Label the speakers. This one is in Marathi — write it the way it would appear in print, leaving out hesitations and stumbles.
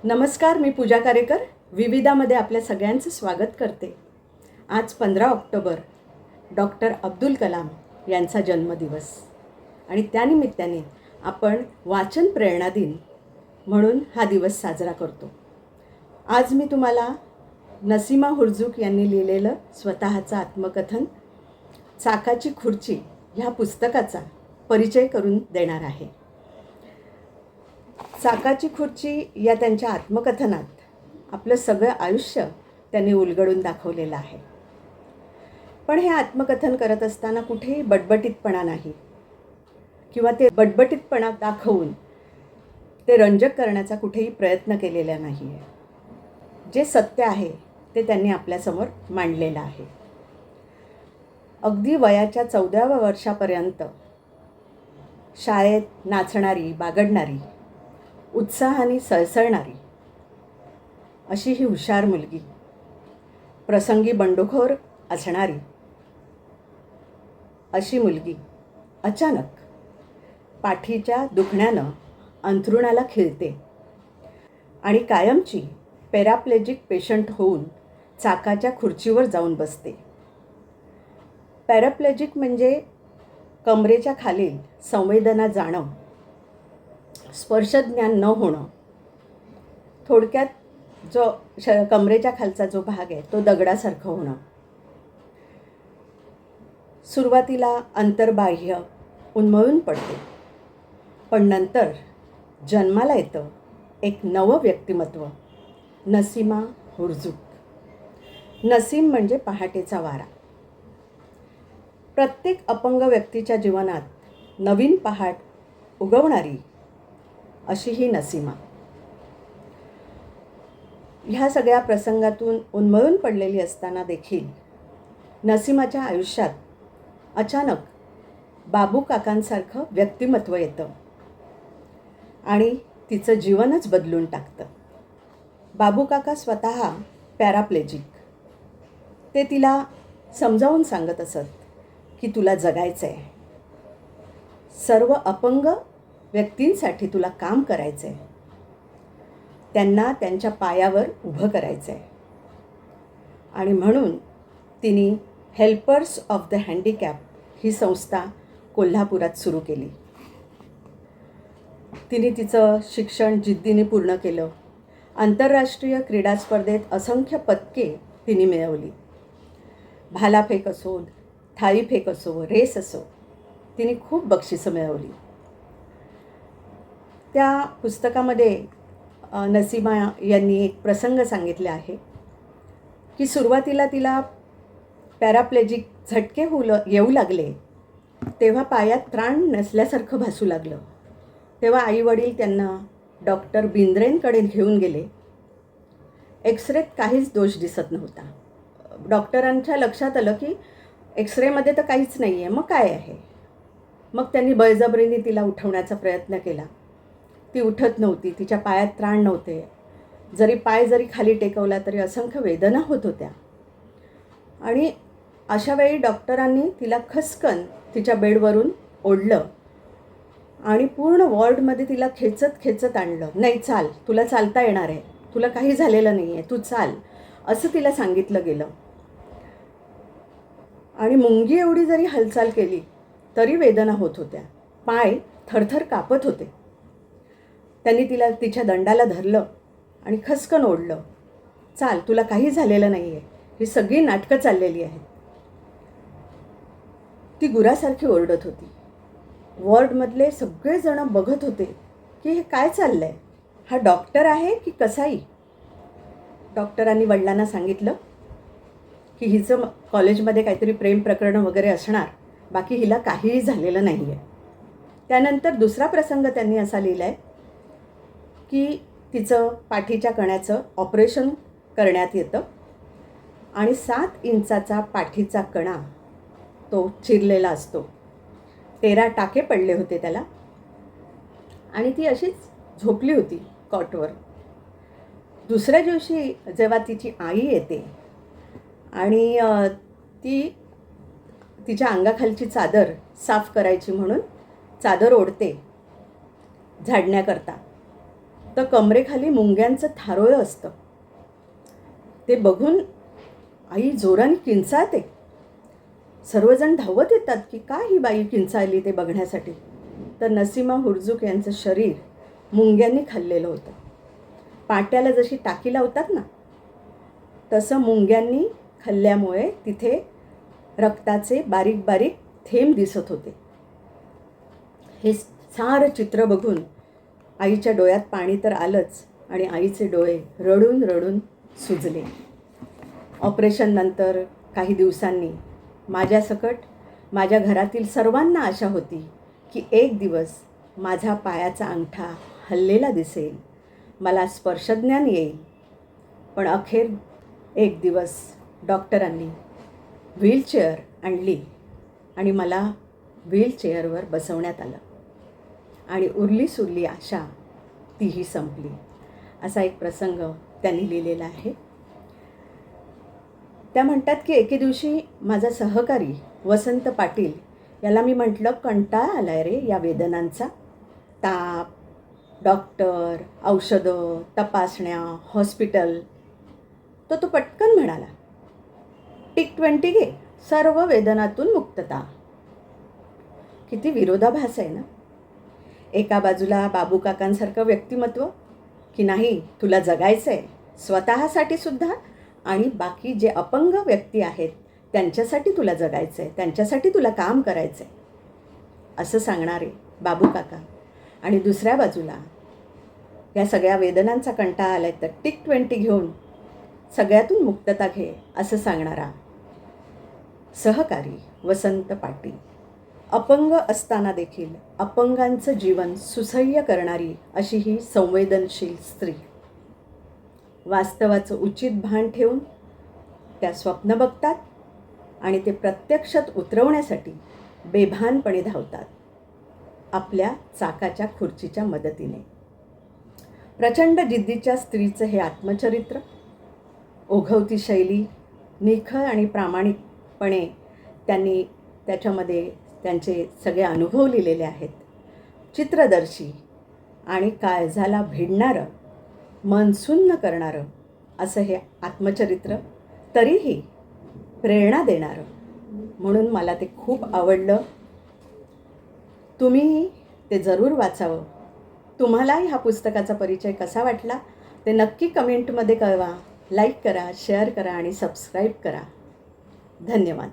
Speaker 1: नमस्कार, मी पूजा कारेकर विविधामध्ये आपल्या सगळ्यांचं स्वागत करते. आज 15 ऑक्टोबर डॉक्टर अब्दुल कलाम यांचा जन्मदिवस आणि त्यानिमित्ताने आपण वाचन प्रेरणा दिन म्हणून हा दिवस साजरा करतो. आज मी तुम्हाला नसीमा हुर्जुक यांनी लिहिलेलं स्वतःचं आत्मकथन चाकाची खुर्ची ह्या पुस्तकाचा परिचय करून देणार आहे. चाकाची खुर्ची या त्यांच्या आत्मकथनात आपलं सगळं आयुष्य त्यांनी उलगडून दाखवलेलं आहे. पण हे आत्मकथन करत असताना कुठेही बटबटीतपणा नाही किंवा ते बटबटीतपणा दाखवून ते रंजक करण्याचा कुठेही प्रयत्न केलेला नाही आहे. जे सत्य आहे ते त्यांनी आपल्यासमोर मांडलेलं आहे. अगदी वयाच्या 14व्या वर्षापर्यंत शाळेत नाचणारी, बागडणारी, उत्साहाने सळसळणारी अशी ही हुशार मुलगी, प्रसंगी बंडखोर असणारी अशी मुलगी अचानक पाठीच्या दुखण्यानं अंथरुणाला खिळते आणि कायमची पॅराप्लेजिक पेशंट होऊन चाकाच्या खुर्चीवर जाऊन बसते. पॅराप्लेजिक म्हणजे कमरेच्या खालील संवेदना जाणं, स्पर्शज्ञान न होणं, थोडक्यात जो कमरेच्या खालचा जो भाग आहे तो दगडासारखं होणं. सुरुवातीला अंतर्बाह्य उन्मळून पडते, पण नंतर जन्माला येतं एक नवं व्यक्तिमत्व, नसीमा हुर्जुक. नसीम म्हणजे पहाटेचा वारा. प्रत्येक अपंग व्यक्तीच्या जीवनात नवीन पहाट उगवणारी अशी ही नसीमा. ह्या सगळ्या प्रसंगातून उन्मळून पडलेली असताना देखील नसीमाच्या आयुष्यात अचानक बाबू काकांसारखं व्यक्तिमत्व येतं आणि तिचं जीवनच बदलून टाकतं. बाबू काका स्वतः पॅराप्लेजिक. ते तिला समजावून सांगत असत की तुला जगायचं आहे, सर्व अपंग व्यक्तींसाठी तुला काम करायचं आहे, त्यांना त्यांच्या पायावर उभं करायचं आहे. आणि म्हणून तिने हेल्पर्स ऑफ द हँडिकॅप ही संस्था कोल्हापुरात सुरू केली. तिने तिचं शिक्षण जिद्दीने पूर्ण केलं. आंतरराष्ट्रीय क्रीडा स्पर्धेत असंख्य पदके तिने मिळवली. भालाफेक असो, थाळीफेक असो, रेस असो, तिने खूप बक्षिसं मिळवली. त्या पुस्तकामध्ये नसीमा यांनी एक प्रसंग सांगितले आहे की सुरुवातीला तिला पॅराप्लेजिक झटके येऊ लागले तेव्हा पायात त्राण नसल्यासारखं भासू लागलं. तेव्हा आईवडील त्यांना डॉक्टर बिंद्रेंकडे घेऊन गेले. एक्सरेत काहीच दोष दिसत नव्हता. डॉक्टरांच्या लक्षात आलं की एक्सरेमध्ये तर काहीच नाही आहे, मग काय आहे. मग त्यांनी बळजबरीने तिला उठवण्याचा प्रयत्न केला. ती उठत नव्हती, तिच्या पायात त्राण नव्हते. पाय खाली टेकवला तरी असंख्य वेदना होत होत्या. आणि अशा वेळी डॉक्टरांनी तिला खसकन तिच्या बेडवरून ओढलं आणि पूर्ण वॉर्डमध्ये तिला खेचत आणलं. नाही, चाल, तुला चालता येणार आहे, तुला काही झालेलं नाही आहे, तू चाल, असं तिला सांगितलं गेलं. आणि मुंगी एवढी जरी हालचाल केली तरी वेदना होत होत्या. पाय थरथर कापत होते. त्यांनी तिला तिच्या दंडाला धरलं आणि खसकन ओढलं. चाल, तुला काही झालेलं नाही आहे, ही सगळी नाटकं चाललेली आहेत. ती गुरासारखी ओरडत होती. वॉर्डमधले सगळेजण बघत होते की हे काय चाललं आहे, हा डॉक्टर आहे की कसाई. डॉक्टरांनी वडिलांना सांगितलं की हिचं कॉलेजमध्ये काहीतरी प्रेम प्रकरण वगैरे असणार, बाकी हिला काहीही झालेलं नाही आहे. त्यानंतर दुसरा प्रसंग त्यांनी असा लिहिला आहे की तिचं पाठीच्या कण्याचं ऑपरेशन करण्यात येतं आणि 7 इंचाचा पाठीचा कणा तो चिरलेला असतो. 13 टाके पडले होते त्याला आणि ती अशीच झोपली होती कॉटवर. दुसऱ्या दिवशी जेव्हा तिची आई येते आणि ती तिच्या अंगाखालची चादर साफ करायची म्हणून चादर ओढते झाडण्याकरता, तर कमरेखाली मुंग्यांचं थारोळं असतं. ते बघून आई जोराने किंचाळते. सर्वजण धावत येतात की का ही बाई किंचाळली ते बघण्यासाठी. तर नसीमा हुर्जूक यांचं शरीर मुंग्यांनी खाल्लेलं होतं. पाट्याला जशी टाकी लावतात ना, तसं मुंग्यांनी खाल्ल्यामुळे तिथे रक्ताचे बारीक बारीक थेंब दिसत होते. हे सारं चित्र बघून आईच्या डोळ्यात पाणी तर आलंच आणि आईचे डोळे रडून रडून सुजले. ऑपरेशननंतर काही दिवसांनी माझ्यासकट माझ्या घरातील सर्वांना आशा होती की एक दिवस माझा पायाचा अंगठा हललेला दिसेल, मला स्पर्शज्ञान येईल. पण अखेर एक दिवस डॉक्टरांनी व्हीलचेअर आणली आणि मला व्हीलचेअरवर बसवण्यात आलं आणि उरली सुरली आशा तीही संपली. असा एक प्रसंग त्यांनी लिहिलेला आहे. त्या म्हणतात की एके दिवशी माझा सहकारी वसंत पाटील याला मी म्हटलं, कंटाळा आलाय रे या वेदनांचा. ताप, डॉक्टर, औषधं, तपासण्या, हॉस्पिटल. तर तो पटकन म्हणाला, TIC-20 घे, सर्व वेदनातून मुक्तता. किती विरोधाभास आहे ना. एका बाजूला बाबू काकांसारखं व्यक्तिमत्व की नाही तुला जगायचं आहे स्वतःसाठी सुद्धा, आणि बाकी जे अपंग व्यक्ती आहेत त्यांच्यासाठी तुला जगायचं आहे, त्यांच्यासाठी तुला काम करायचं आहे असं सांगणारे बाबू काका. आणि दुसऱ्या बाजूला या सगळ्या वेदनांचा कंटाळा आलाय तर TIC-20 घेऊन सगळ्यातून मुक्तता घे असं सांगणारा सहकारी वसंत पाटील. अपंग असताना देखील अपंगांचं जीवन सुसह्य करणारी अशी ही संवेदनशील स्त्री. वास्तवाचं उचित भान ठेवून त्या स्वप्न बघतात आणि ते प्रत्यक्षात उतरवण्यासाठी बेभानपणे धावतात आपल्या चाकाच्या खुर्चीच्या मदतीने. प्रचंड जिद्दीच्या स्त्रीचं हे आत्मचरित्र. ओघवती शैली, निखळ आणि प्रामाणिकपणे त्यांनी त्याच्यामध्ये त्यांचे सगळे अनुभव लिहिलेले आहेत. चित्रदर्शी आणि काळजाला भिडणारं, मन सुन्न करणारं असं हे आत्मचरित्र, तरीही प्रेरणा देणारं. म्हणून मला ते खूप आवडलं. तुम्हीही ते जरूर वाचावं. तुम्हालाही ह्या पुस्तकाचा परिचय कसा वाटला ते नक्की कमेंटमध्ये कळवा. लाईक करा, शेअर करा आणि सबस्क्राईब करा. धन्यवाद.